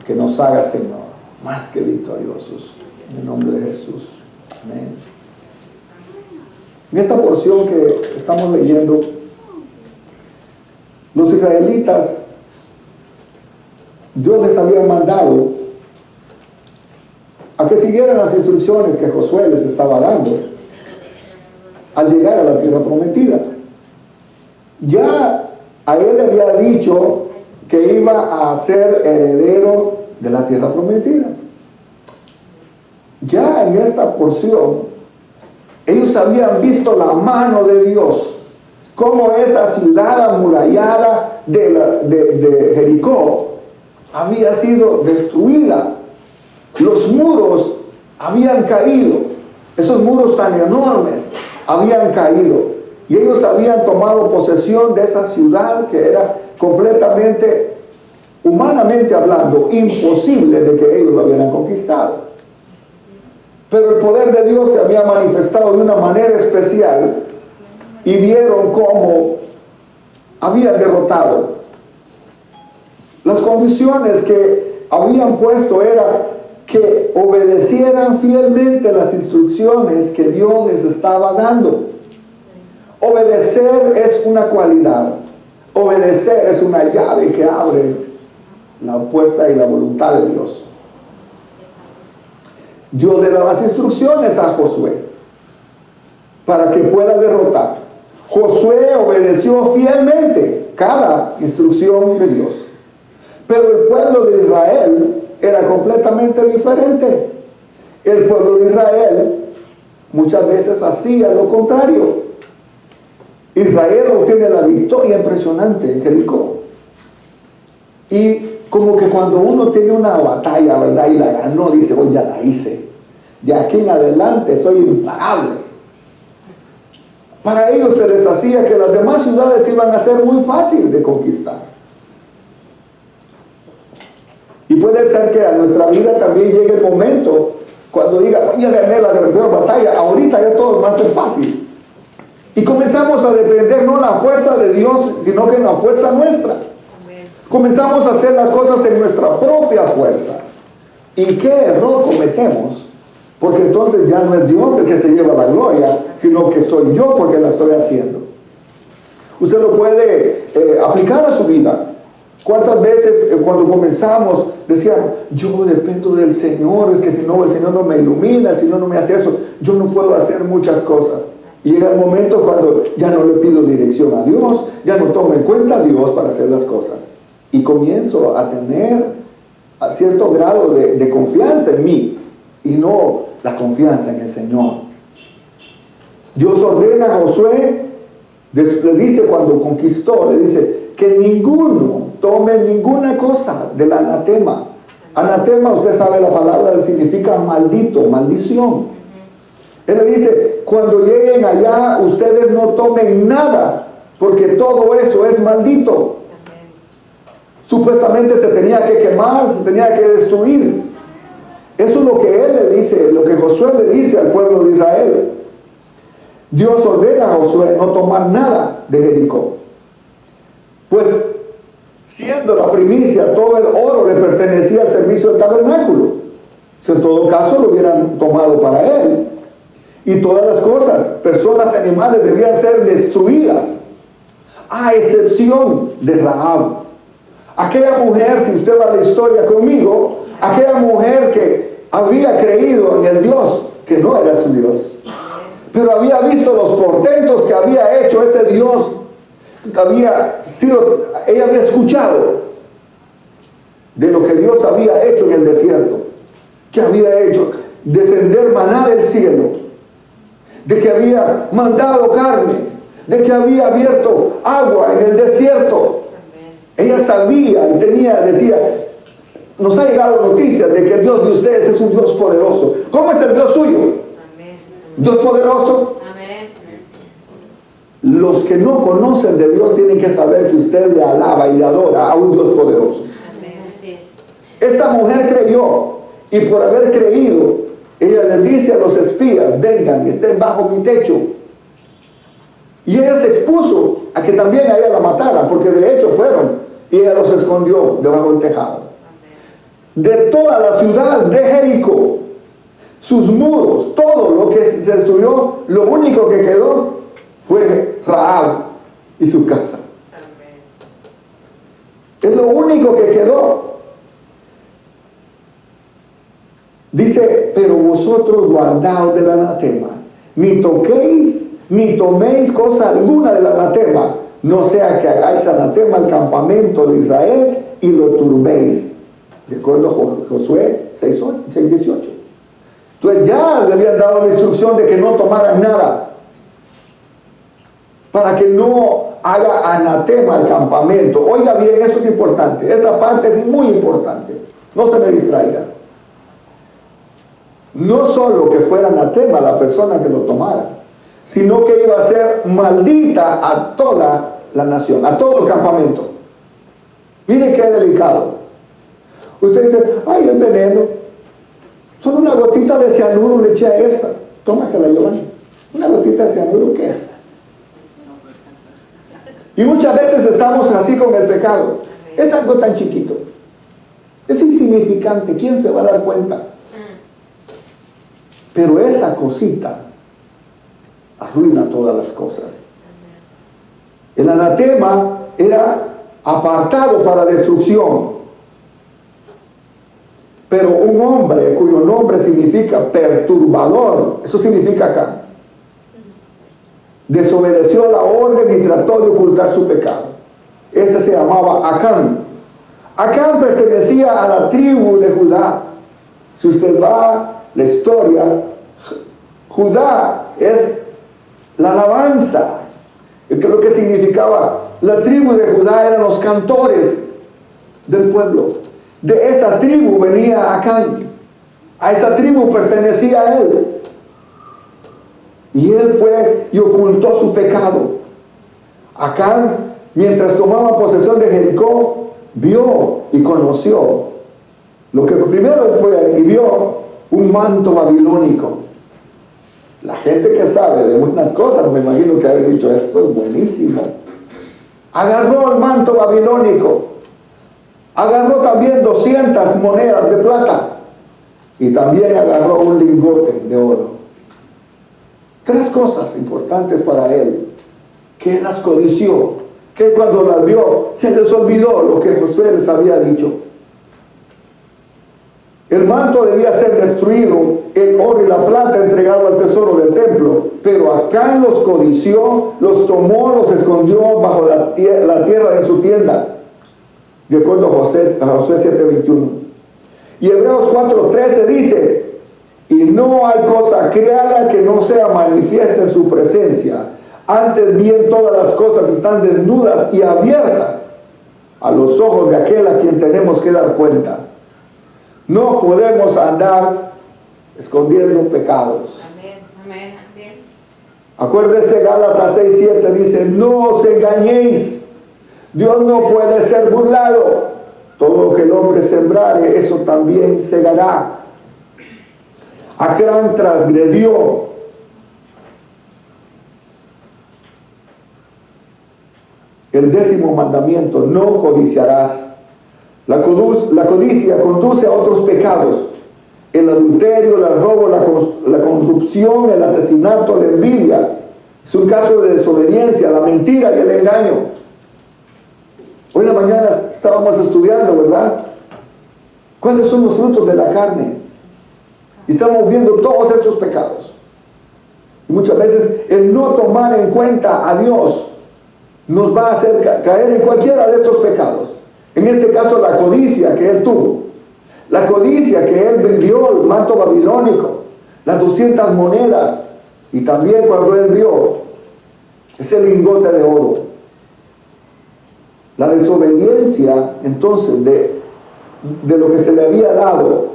Que nos haga, Señor, más que victoriosos. En el nombre de Jesús. Amén. En esta porción que estamos leyendo, los israelitas, Dios les había mandado a que siguieran las instrucciones que Josué les estaba dando al llegar a la tierra prometida. Ya a él le había dicho que iba a ser heredero de la tierra prometida. Ya en esta porción, ellos habían visto la mano de Dios, cómo esa ciudad amurallada de Jericó había sido destruida. Los muros habían caído, esos muros tan enormes habían caído, y ellos habían tomado posesión de esa ciudad que era completamente, humanamente hablando, imposible de que ellos lo hubieran conquistado. Pero el poder de Dios se había manifestado de una manera especial y vieron cómo habían derrotado. Las condiciones que habían puesto era que obedecieran fielmente las instrucciones que Dios les estaba dando. Obedecer es una cualidad. Obedecer es una llave que abre la fuerza y la voluntad de Dios. Dios le da las instrucciones a Josué para que pueda derrotar. Josué obedeció fielmente cada instrucción de Dios. Pero el pueblo de Israel era completamente diferente. El pueblo de Israel muchas veces hacía lo contrario. Israel obtiene la victoria impresionante en Jericó. Y como que cuando uno tiene una batalla, ¿verdad?, y la ganó, dice, hoy ya la hice. De aquí en adelante soy imparable. Para ellos se les hacía que las demás ciudades iban a ser muy fáciles de conquistar. Y puede ser que a nuestra vida también llegue el momento cuando diga, ya gané la peor batalla, ahorita ya todo va a ser fácil. Y comenzamos a depender no la fuerza de Dios, sino que la fuerza nuestra. Comenzamos a hacer las cosas en nuestra propia fuerza. ¿Y qué error cometemos? Porque entonces ya no es Dios el que se lleva la gloria, sino que soy yo porque la estoy haciendo. Usted lo puede aplicar a su vida. ¿Cuántas veces cuando comenzamos decíamos, yo dependo del Señor, es que si no, el Señor no me ilumina, el Señor no me hace eso, yo no puedo hacer muchas cosas? Y llega el momento cuando ya no le pido dirección a Dios, ya no tomo en cuenta a Dios para hacer las cosas. Y comienzo a tener a cierto grado de confianza en mí y no la confianza en el Señor. Dios ordena a Josué, le dice cuando conquistó, le dice que ninguno tome ninguna cosa del anatema. Anatema, usted sabe la palabra, significa maldito, maldición. Él le dice, cuando lleguen allá, ustedes no tomen nada, porque todo eso es maldito. Supuestamente se tenía que quemar, se tenía que destruir. Eso es lo que él le dice, lo que Josué le dice al pueblo de Israel. Dios ordena a Josué no tomar nada de Jericó. Pues, siendo la primicia, todo el oro le pertenecía al servicio del tabernáculo. Si en todo caso lo hubieran tomado para él. Y todas las cosas, personas, animales, debían ser destruidas, a excepción de Rahab. Aquella mujer, si usted va a la historia conmigo, aquella mujer que había creído en el Dios que no era su Dios, pero había visto los portentos que había hecho ese Dios, ella había escuchado de lo que Dios había hecho en el desierto, que había hecho descender maná del cielo, de que había mandado carne, de que había abierto agua en el desierto. Ella sabía y decía, nos ha llegado noticias de que el Dios de ustedes es un Dios poderoso. ¿Cómo es el Dios suyo? Amén. ¿Dios poderoso? Amén. Los que no conocen de Dios tienen que saber que usted le alaba y le adora a un Dios poderoso. Amén. Así es. Esta mujer creyó, y por haber creído, ella les dice a los espías, vengan, estén bajo mi techo. Y ella se expuso a que también a ella la mataran, porque de hecho fueron y ella los escondió debajo del tejado. De toda la ciudad de Jericó, sus muros, todo lo que se destruyó, lo único que quedó fue Rahab y su casa. Es lo único que quedó. Dice, pero vosotros guardaos del anatema, ni toquéis, ni toméis cosa alguna del anatema, no sea que hagáis anatema al campamento de Israel y lo turbéis. De acuerdo a Josué 6:18. Entonces ya le habían dado la instrucción de que no tomaran nada, para que no haga anatema al campamento. Oiga bien, esto es importante, esta parte es muy importante, no se me distraiga. No solo que fuera anatema la persona que lo tomara, sino que iba a ser maldita a toda la nación, a todo el campamento. Mire qué delicado. Usted dice, ay, el veneno, solo una gotita de cianuro le eché a esta. Toma que la llevan. Una gotita de cianuro, ¿qué es? Y muchas veces estamos así con el pecado. Es algo tan chiquito, es insignificante, ¿quién se va a dar cuenta? Pero esa cosita arruina todas las cosas. El anatema era apartado para destrucción. Pero un hombre cuyo nombre significa perturbador, eso significa acá, desobedeció la orden y trató de ocultar su pecado. Este se llamaba Acán. Acán pertenecía a la tribu de Judá. Si usted va a la historia, Judá es la alabanza. Lo que significaba la tribu de Judá eran los cantores del pueblo. De esa tribu venía Acán. A esa tribu pertenecía a él. Y él fue y ocultó su pecado. Acán, mientras tomaba posesión de Jericó, vio y conoció. Lo que primero fue y vio un manto babilónico. La gente que sabe de buenas cosas, me imagino que haber dicho, esto es buenísimo. Agarró el manto babilónico. Agarró también 200 monedas de plata. Y también agarró un lingote de oro. 3 cosas importantes para él, que él las codició, que cuando las vio, se les olvidó lo que Josué les había dicho. El manto debía ser destruido, el oro y la plata entregado al tesoro del templo, pero Acán los codició, los tomó, los escondió bajo la tierra de su tienda, de acuerdo a Josué 7:21. Y Hebreos 4:13 dice, y no hay cosa creada que no sea manifiesta en su presencia. Antes bien todas las cosas están desnudas y abiertas a los ojos de aquel a quien tenemos que dar cuenta. No podemos andar escondiendo pecados. Amén, amén, así es. Acuérdese, Gálatas 6:7 dice, no os engañéis, Dios no puede ser burlado. Todo lo que el hombre sembrare, eso también segará. Acán transgredió. El 10º mandamiento, no codiciarás. La codicia conduce a otros pecados. El adulterio, el robo, la corrupción, el asesinato, la envidia. Es un caso de desobediencia, la mentira y el engaño. Hoy en la mañana estábamos estudiando, ¿verdad? ¿Cuáles son los frutos de la carne? Y estamos viendo todos estos pecados. Y muchas veces el no tomar en cuenta a Dios nos va a hacer caer en cualquiera de estos pecados. En este caso la codicia que él tuvo. La codicia que él vendió, el manto babilónico, las 200 monedas. Y también cuando él vio ese lingote de oro. La desobediencia entonces de lo que se le había dado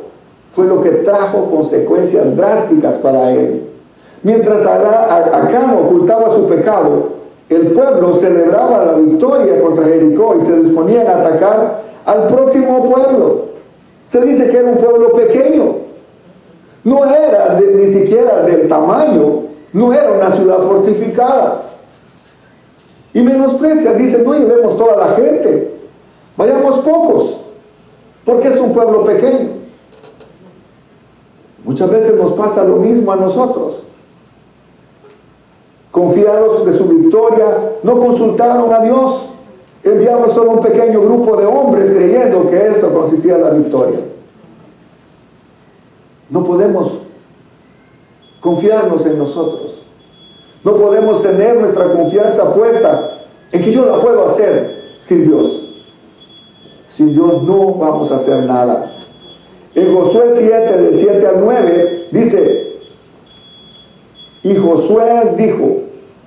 fue lo que trajo consecuencias drásticas para él. Mientras Acán ocultaba su pecado, el pueblo celebraba la victoria contra Jericó y se disponían a atacar al próximo pueblo. Se dice que era un pueblo pequeño. No era ni siquiera del tamaño, no era una ciudad fortificada. Y menosprecia, dice, no llevemos toda la gente. Vayamos pocos, porque es un pueblo pequeño. Muchas veces nos pasa lo mismo a nosotros. Confiados de su victoria, no consultaron a Dios. Enviaron solo un pequeño grupo de hombres creyendo que eso consistía en la victoria. No podemos confiarnos en nosotros. No podemos tener nuestra confianza puesta en que yo la puedo hacer sin Dios. Sin Dios no vamos a hacer nada. En Josué 7, del 7 al 9, dice: y Josué dijo: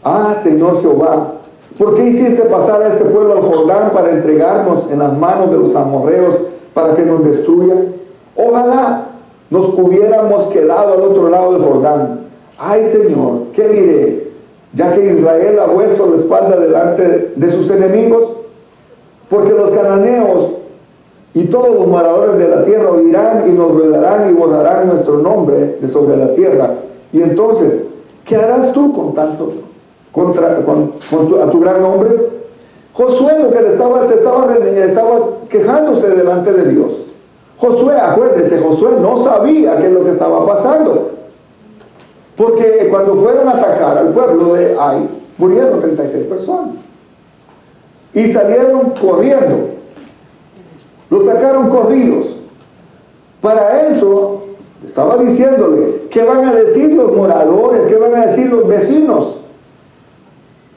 ah, Señor Jehová, ¿por qué hiciste pasar a este pueblo al Jordán para entregarnos en las manos de los amorreos para que nos destruyan? Ojalá nos hubiéramos quedado al otro lado del Jordán. Ay, Señor, ¿qué diré? Ya que Israel ha puesto la espalda delante de sus enemigos, porque los cananeos y todos los moradores de la tierra oirán y nos rodearán y borrarán nuestro nombre de sobre la tierra. Y entonces, ¿qué harás tú con tanto, a tu gran nombre? Josué lo que estaba quejándose delante de Dios. Josué, acuérdese, Josué no sabía qué es lo que estaba pasando. Porque cuando fueron a atacar al pueblo de Ai, murieron 36 personas. Y salieron corriendo. Los sacaron corridos. Para eso, estaba diciéndole, ¿qué van a decir los moradores? ¿Qué van a decir los vecinos?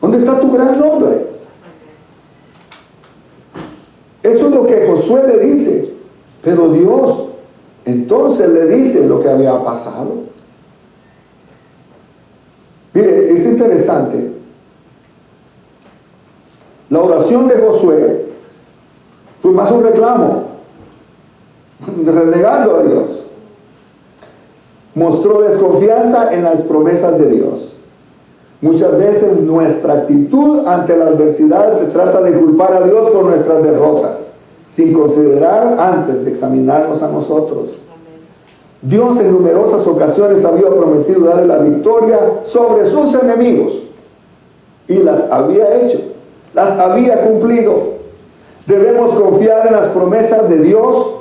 ¿Dónde está tu gran nombre? Eso es lo que Josué le dice. Pero Dios entonces le dice lo que había pasado. Mire, es interesante. La oración de Josué fue más un reclamo, renegando a Dios. Mostró desconfianza en las promesas de Dios. Muchas veces nuestra actitud ante la adversidad se trata de culpar a Dios por nuestras derrotas, sin considerar antes de examinarnos a nosotros. Dios en numerosas ocasiones había prometido darle la victoria sobre sus enemigos y las había hecho, las había cumplido. Debemos confiar en las promesas de Dios,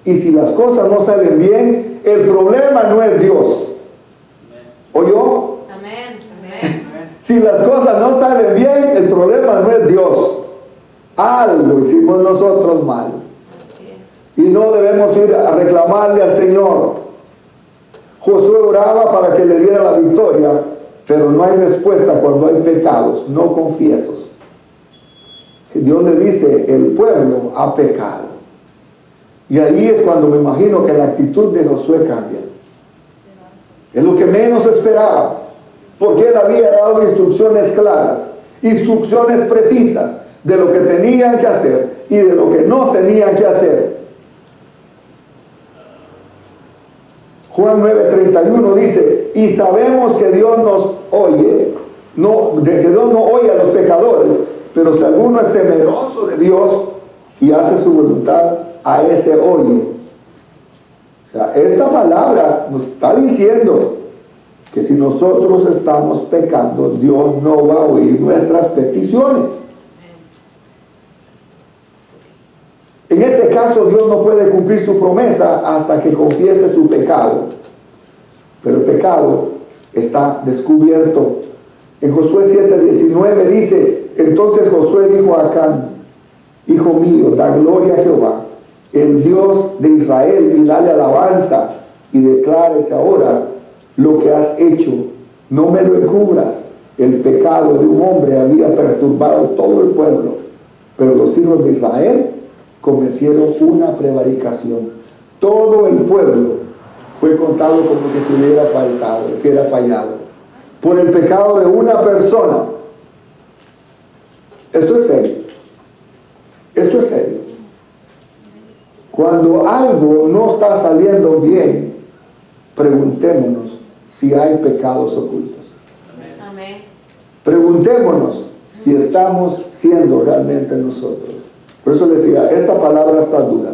y si las cosas no salen bien, el problema no es Dios. ¿Oyó? Amén. Amén. Si las cosas no salen bien, el problema no es Dios. Algo hicimos nosotros mal. Y no debemos ir a reclamarle al Señor. Josué oraba para que le diera la victoria, pero no hay respuesta cuando hay pecados no confiesos. Dios le dice, el pueblo ha pecado. Y ahí es cuando me imagino que la actitud de Josué cambia. Es lo que menos esperaba, porque él había dado instrucciones claras, instrucciones precisas de lo que tenían que hacer y de lo que no tenían que hacer. Juan 9:31 dice: y sabemos que Dios nos oye, que Dios no oye a los pecadores, pero si alguno es temeroso de Dios y hace su voluntad, a ese oye. O sea, esta palabra nos está diciendo que si nosotros estamos pecando, Dios no va a oír nuestras peticiones. En ese caso, Dios no puede cumplir su promesa hasta que confiese su pecado. Pero el pecado está descubierto. En Josué 7:19 dice: entonces Josué dijo a Acán: hijo mío, da gloria a Jehová, el Dios de Israel, y dale alabanza, y declárese ahora lo que has hecho. No me lo encubras. El pecado de un hombre había perturbado todo el pueblo, pero los hijos de Israel cometieron una prevaricación. Todo el pueblo fue contado como que se hubiera fallado por el pecado de una persona. Esto es serio. Esto es serio. Cuando algo no está saliendo bien, preguntémonos si hay pecados ocultos. Amén. Preguntémonos si estamos siendo realmente nosotros. Por eso le decía, esta palabra está dura.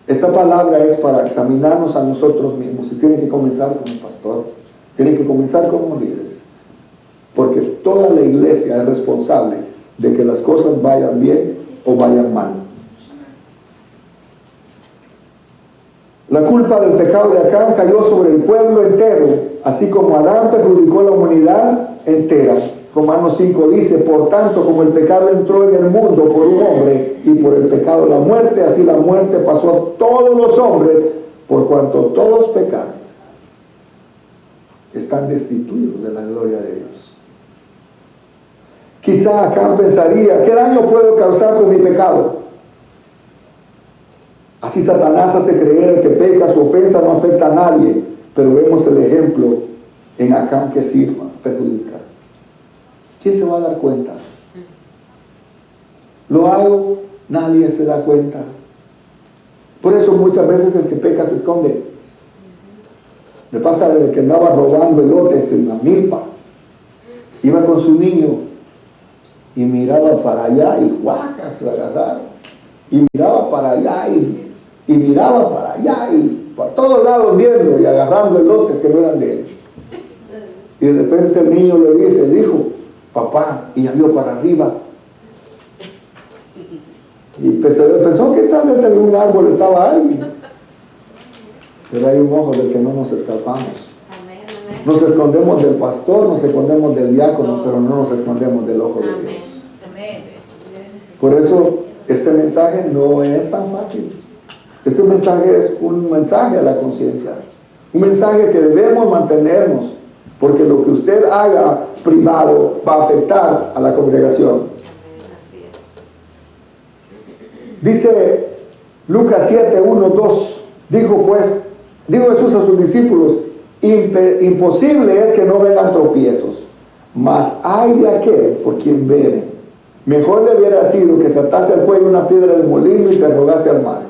Esta palabra es para examinarnos a nosotros mismos, y tiene que comenzar como pastor, tiene que comenzar como líderes, porque toda la iglesia es responsable de que las cosas vayan bien o vayan mal. La culpa del pecado de Acán cayó sobre el pueblo entero, así como Adán perjudicó a la humanidad entera. Romanos 5 dice, por tanto, como el pecado entró en el mundo por un hombre, y por el pecado la muerte, así la muerte pasó a todos los hombres, por cuanto todos pecaron. Están destituidos de la gloria de Dios. Quizá Acán pensaría, ¿qué daño puedo causar con mi pecado? Así Satanás hace creer que peca, su ofensa no afecta a nadie, pero vemos el ejemplo en Acán que sirva, perjudica. ¿Quién se va a dar cuenta? Lo hago, nadie se da cuenta. Por eso muchas veces el que peca se esconde. Le pasa de que andaba robando elotes en la milpa. Iba con su niño y miraba para allá y guacas se agarraron. Y miraba para allá y miraba para allá y por todos lados viendo y agarrando elotes que no eran de él. Y de repente el niño le dice, el hijo, papá, y ya vio para arriba. Y pensó que esta vez en un árbol estaba alguien. Pero hay un ojo del que no nos escapamos. Nos escondemos del pastor, nos escondemos del diácono, pero no nos escondemos del ojo de Dios. Por eso este mensaje no es tan fácil. Este mensaje es un mensaje a la conciencia. Un mensaje que debemos mantenernos, porque lo que usted haga privado va a afectar a la congregación. Dice Lucas 7, 1, 2, dijo Jesús a sus discípulos, imposible es que no vengan tropiezos, mas hay de aquel por quien viene. Mejor le hubiera sido que se atase al cuello una piedra de molino y se arrojase al mar,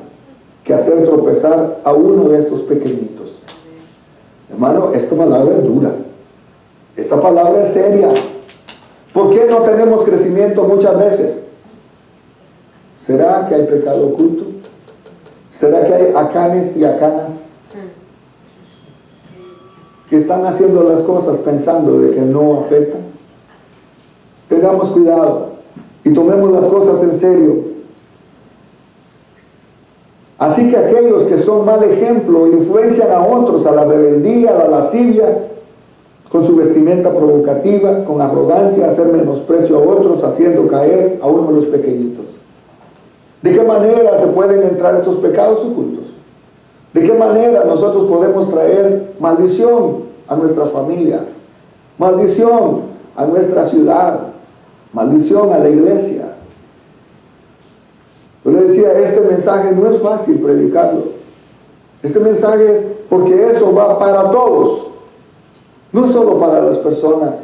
que hacer tropezar a uno de estos pequeñitos. Hermano, esta palabra es dura. Esta palabra es seria. ¿Por qué no tenemos crecimiento muchas veces? ¿Será que hay pecado oculto? ¿Será que hay acanes y acanas que están haciendo las cosas pensando de que no afectan? Tengamos cuidado y tomemos las cosas en serio. Así que aquellos que son mal ejemplo influencian a otros a la rebeldía, a la lascivia, con su vestimenta provocativa, con arrogancia, hacer menosprecio a otros, haciendo caer a uno de los pequeñitos. ¿De qué manera se pueden entrar estos pecados ocultos? ¿De qué manera nosotros podemos traer maldición a nuestra familia? Maldición a nuestra ciudad. Maldición a la iglesia. Yo le decía, este mensaje no es fácil predicarlo. Este mensaje es porque eso va para todos. No solo para las personas.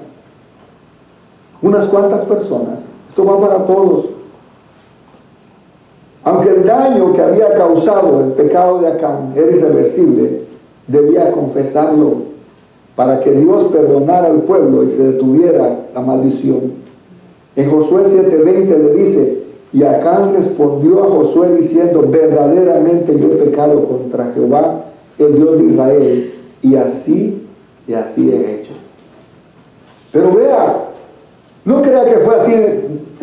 Unas cuantas personas. Esto va para todos. Aunque el daño que había causado el pecado de Acán era irreversible, debía confesarlo para que Dios perdonara al pueblo y se detuviera la maldición. En Josué 7:20 le dice, y Acán respondió a Josué diciendo, verdaderamente yo he pecado contra Jehová, el Dios de Israel, y así he hecho. Pero vea, no crea que fue así,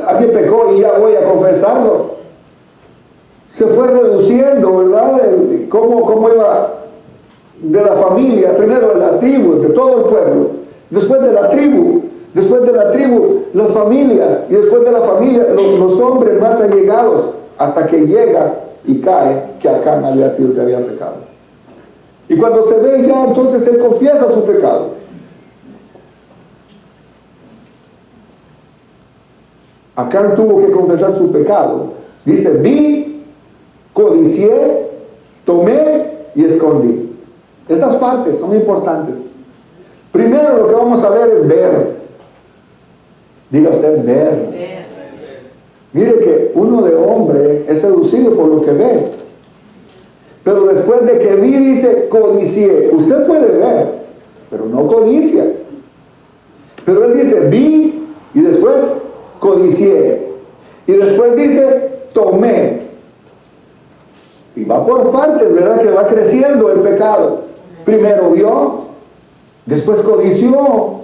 alguien pecó y ya voy a confesarlo. Se fue reduciendo, ¿verdad? ¿Cómo iba de la familia? Primero de la tribu, de todo el pueblo. Después de la tribu, las familias. Y después de la familia, los hombres más allegados. Hasta que llega y cae que Acán había sido el que había pecado. Y cuando se ve ya, entonces él confiesa su pecado. Acán tuvo que confesar su pecado. Dice, vi, codicié, tomé y escondí. Estas partes son importantes. Primero lo que vamos a ver es ver. Diga usted, ver. Mire que uno de hombre es seducido por lo que ve. Pero después de que vi, dice, codicié. Usted puede ver, pero no codicia. Pero él dice, vi y después codicié. Y después dice, tomé. Y va por partes, ¿verdad? Que va creciendo el pecado. Primero vio, después codició,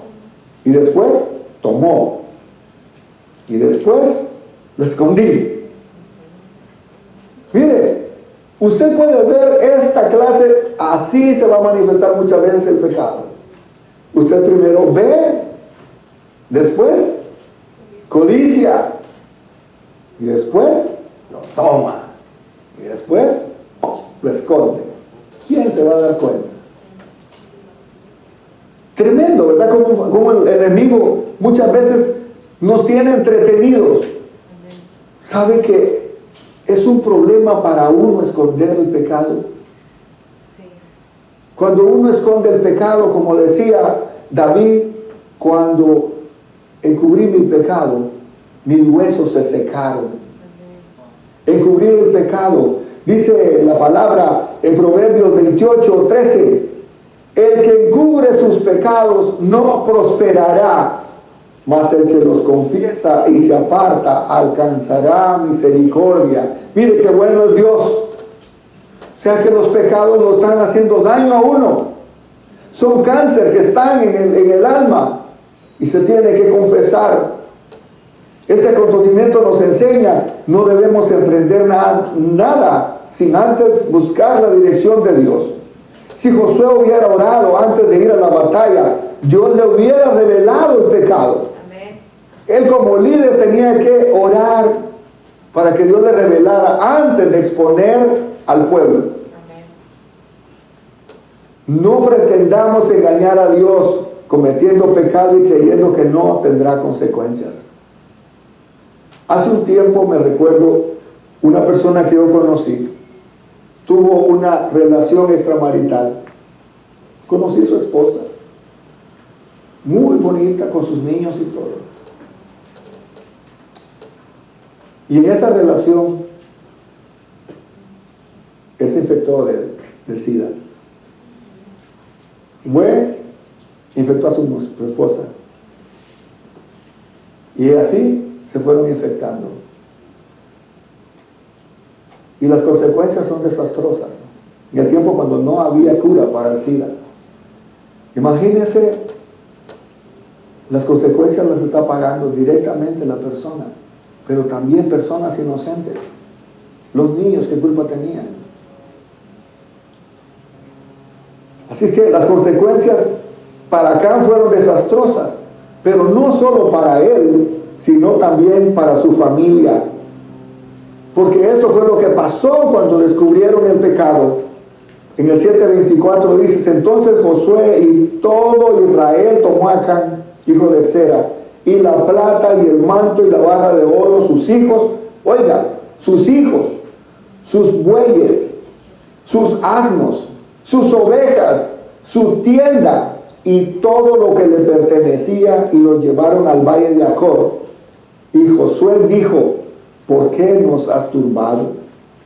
y después tomó, y después lo escondí. Usted puede ver esta clase, así se va a manifestar muchas veces el pecado. Usted primero ve, después codicia, y después lo toma, y después lo esconde. ¿Quién se va a dar cuenta? Tremendo, ¿verdad? Como el enemigo muchas veces nos tiene entretenidos. ¿Sabe que es un problema para uno esconder el pecado? Sí. Cuando uno esconde el pecado, como decía David, cuando encubrí mi pecado, mis huesos se secaron. Encubrir el pecado, dice la palabra en Proverbios 28:13, el que encubre sus pecados no prosperará, mas el que los confiesa y se aparta alcanzará misericordia. Mire qué bueno es Dios. O sea que los pecados lo están haciendo daño a uno. Son cáncer que están en el alma y se tiene que confesar. Este acontecimiento nos enseña, no debemos emprender nada sin antes buscar la dirección de Dios. Si Josué hubiera orado antes de ir a la batalla, Dios le hubiera revelado el pecado. Amén. Él como líder tenía que orar para que Dios le revelara antes de exponer al pueblo. Amén. No pretendamos engañar a Dios cometiendo pecado y creyendo que no tendrá consecuencias. Hace un tiempo me recuerdo una persona que yo conocí, tuvo una relación extramarital. Conocí a su esposa, muy bonita, con sus niños y todo. Y en esa relación, él se infectó del SIDA. Infectó a su esposa. Y así se fueron infectando. Y las consecuencias son desastrosas. En el tiempo cuando no había cura para el SIDA. Imagínense, las consecuencias las está pagando directamente la persona, pero también personas inocentes. Los niños, ¿qué culpa tenían? Así es que las consecuencias para Acán fueron desastrosas, pero no solo para él, sino también para su familia. Porque esto fue lo que pasó cuando descubrieron el pecado. En el 7:24 dice, entonces Josué y todo Israel tomó a Acán, hijo de Zera, y la plata y el manto y la barra de oro, sus hijos, sus bueyes, sus asnos, sus ovejas, su tienda y todo lo que le pertenecía, y lo llevaron al valle de Acor. Y Josué dijo, ¿por qué nos has turbado?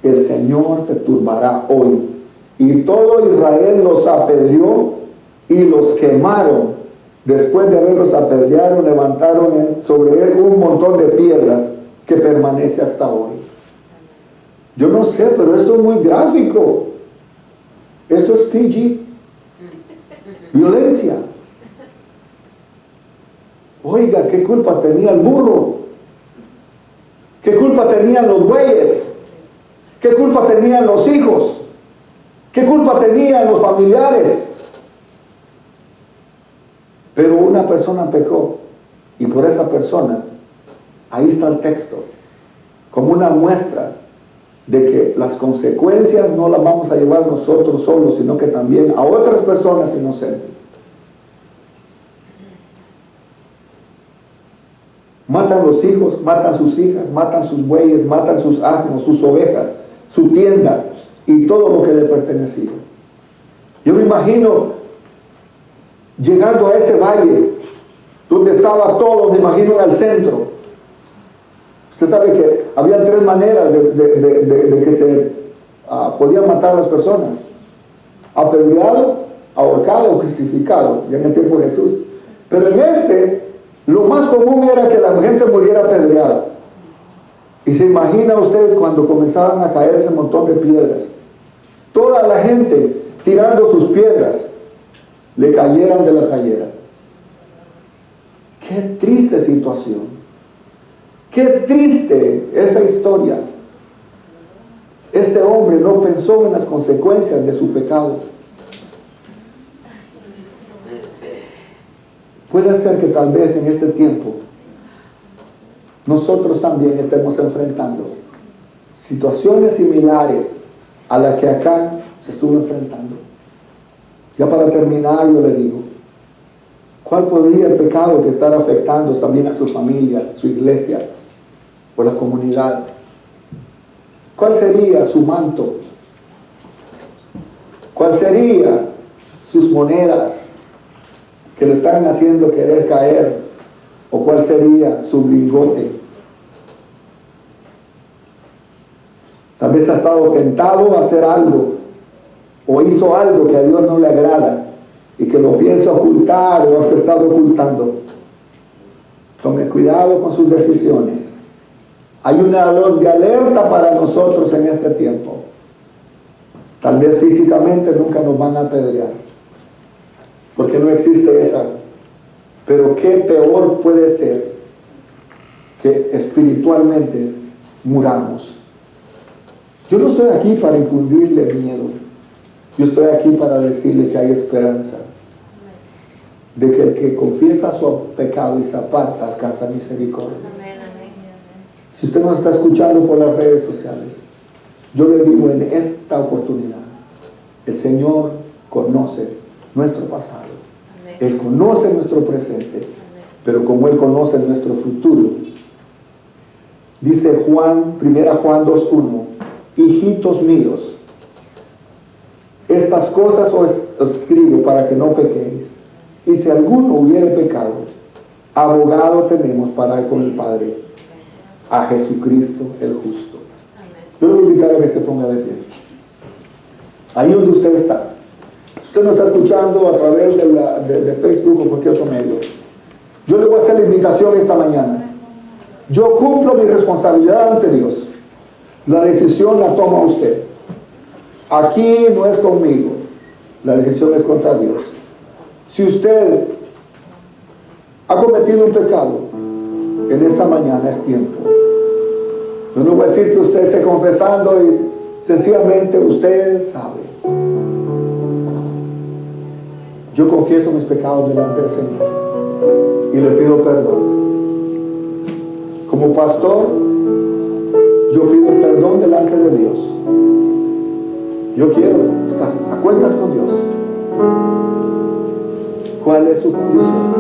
El Señor te turbará hoy. Y todo Israel los apedreó y los quemaron. Después de haberlos apedreado, levantaron sobre él un montón de piedras que permanece hasta hoy. Yo no sé, pero esto es muy gráfico. Esto es PG. Violencia. Oiga, ¿qué culpa tenía el burro? ¿Qué culpa tenían los bueyes? ¿Qué culpa tenían los hijos? ¿Qué culpa tenían los familiares? Pero una persona pecó, y por esa persona, ahí está el texto, como una muestra de que las consecuencias no las vamos a llevar nosotros solos, sino que también a otras personas inocentes. Matan los hijos, matan sus hijas, matan sus bueyes, matan sus asnos, sus ovejas, su tienda y todo lo que le pertenecía. Yo me imagino llegando a ese valle donde estaba todo, me imagino al centro. Usted sabe que había tres maneras de que se podían matar a las personas: apedreado, ahorcado o crucificado, ya en el tiempo de Jesús. Pero en lo más común era que la gente muriera apedreada. Y se imagina usted cuando comenzaban a caer ese montón de piedras, toda la gente tirando sus piedras, le cayeran de la cayera. Qué triste situación. Qué triste esa historia. Este hombre no pensó en las consecuencias de su pecado. Puede ser que tal vez en este tiempo nosotros también estemos enfrentando situaciones similares a las que acá se estuvo enfrentando. Ya para terminar, yo le digo, ¿cuál podría el pecado que estar afectando también a su familia, su iglesia o la comunidad? ¿Cuál sería su manto? ¿Cuál sería sus monedas que lo están haciendo querer caer? ¿O cuál sería su lingote? Tal vez ha estado tentado a hacer algo o hizo algo que a Dios no le agrada y que lo piensa ocultar o has estado ocultando. Tome cuidado con sus decisiones. Hay una luz de alerta para nosotros en este tiempo. Tal vez físicamente nunca nos van a apedrear, porque no existe esa. Pero qué peor puede ser que espiritualmente muramos. Yo no estoy aquí para infundirle miedo. Yo estoy aquí para decirle que hay esperanza. De que el que confiesa su pecado y se aparta alcanza misericordia. Amén, amén. Si usted nos está escuchando por las redes sociales, yo le digo en esta oportunidad, el Señor conoce nuestro pasado. Amén. Él conoce nuestro presente. Amén. Pero como Él conoce nuestro futuro, dice Juan, 1 Juan 2:1, hijitos míos, estas cosas os escribo para que no pequéis. Y si alguno hubiere pecado, abogado tenemos para con el Padre, a Jesucristo el justo. Amén. Yo le voy a invitar a que se ponga de pie. Ahí donde usted está. Si usted nos está escuchando a través de Facebook o cualquier otro medio, yo le voy a hacer la invitación esta mañana. Yo cumplo mi responsabilidad ante Dios. La decisión la toma usted. Aquí no es conmigo. La decisión es contra Dios. Si usted ha cometido un pecado, en esta mañana es tiempo. Yo no voy a decir que usted esté confesando y sencillamente usted sabe. Yo confieso mis pecados delante del Señor y le pido perdón. Como pastor, yo pido perdón delante de Dios. Yo quiero estar a cuentas con Dios. ¿Cuál es su condición?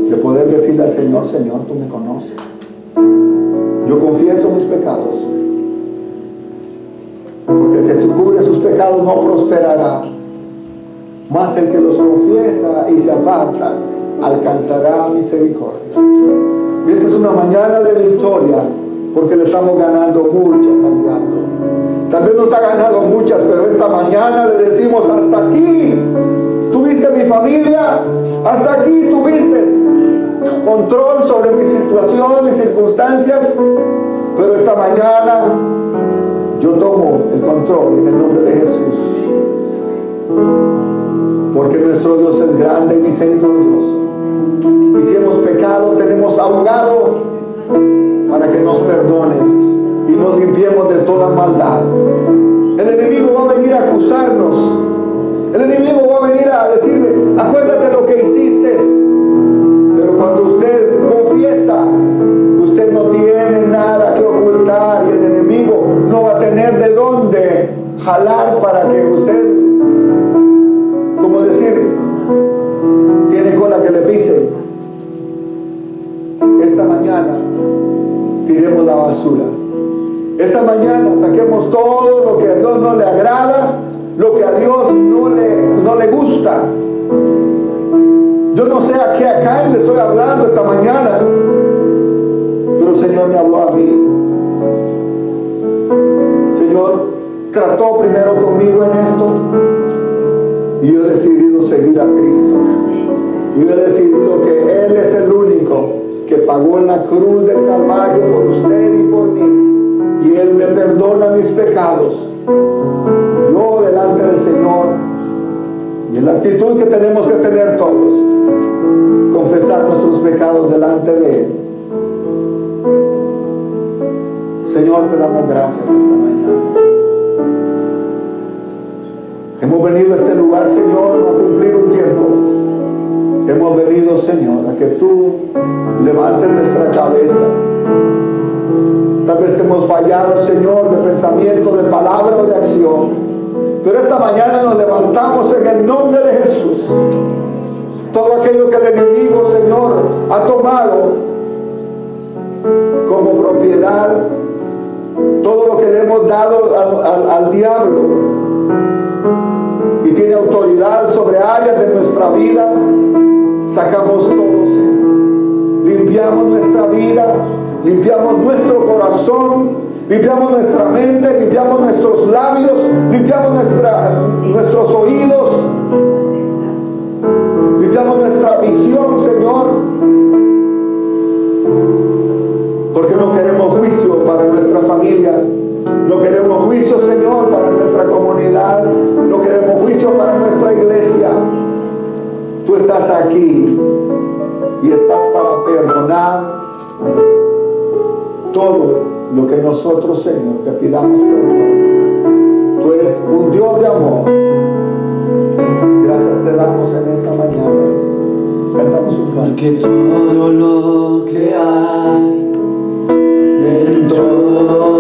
De poder decirle al Señor, Señor, tú me conoces. Yo confieso mis pecados. Porque el que cubre sus pecados no prosperará. Mas el que los confiesa y se aparta, alcanzará misericordia. Y esta es una mañana de victoria, porque le estamos ganando muchas al diablo. Tal vez nos ha ganado muchas, pero esta mañana le decimos, hasta aquí tuviste mi familia, hasta aquí tuviste control sobre mi situación y circunstancias, pero esta mañana yo tomo el control en el nombre de Jesús, porque nuestro Dios es grande y misericordioso, y si hemos pecado tenemos abogado para que nos perdone y nos limpiemos de toda maldad. El enemigo va a venir a acusarnos, el enemigo va a venir a decirle, acuérdate lo que hiciste. Pero cuando usted confiesa, usted no tiene nada que ocultar y el enemigo no va a tener de dónde jalar para que usted, como decir, tiene cola que le pise. Esta mañana tiremos la basura. Esta mañana saquemos todo lo que a Dios no le agrada, lo que a Dios no le gusta. Yo no sé a qué acá le estoy hablando esta mañana, pero el Señor me habló a mí. El Señor trató primero conmigo en esto y yo he decidido seguir a Cristo. Y yo he decidido que Él es el único que pagó en la cruz del Calvario por usted y por mí. Y Él me perdona mis pecados. Yo delante del Señor, y en la actitud que tenemos que tener todos, confesar nuestros pecados delante de Él. Señor, te damos gracias esta mañana. Hemos venido a este lugar, Señor, no a cumplir un tiempo. Hemos venido, Señor, a que tú levantes nuestra cabeza. Tal vez te hemos fallado, Señor, de pensamiento, de palabra o de acción. Pero esta mañana nos levantamos en el nombre de Jesús. Todo aquello que el enemigo, Señor, ha tomado como propiedad, todo lo que le hemos dado al diablo y tiene autoridad sobre áreas de nuestra vida, sacamos todo, Señor. Limpiamos nuestra vida, limpiamos nuestro corazón, limpiamos nuestra mente, limpiamos nuestros labios, limpiamos nuestros oídos, limpiamos nuestra visión, Señor, porque no queremos juicio para nuestra familia, no queremos juicio, Señor, para nuestra comunidad, no queremos juicio para nuestra iglesia. Tú estás aquí y estás para perdonar todo lo que nosotros, Señor, te pidamos perdón. Tú eres un Dios de amor. Gracias te damos en esta mañana. Cantamos un canto. Porque todo lo que hay dentro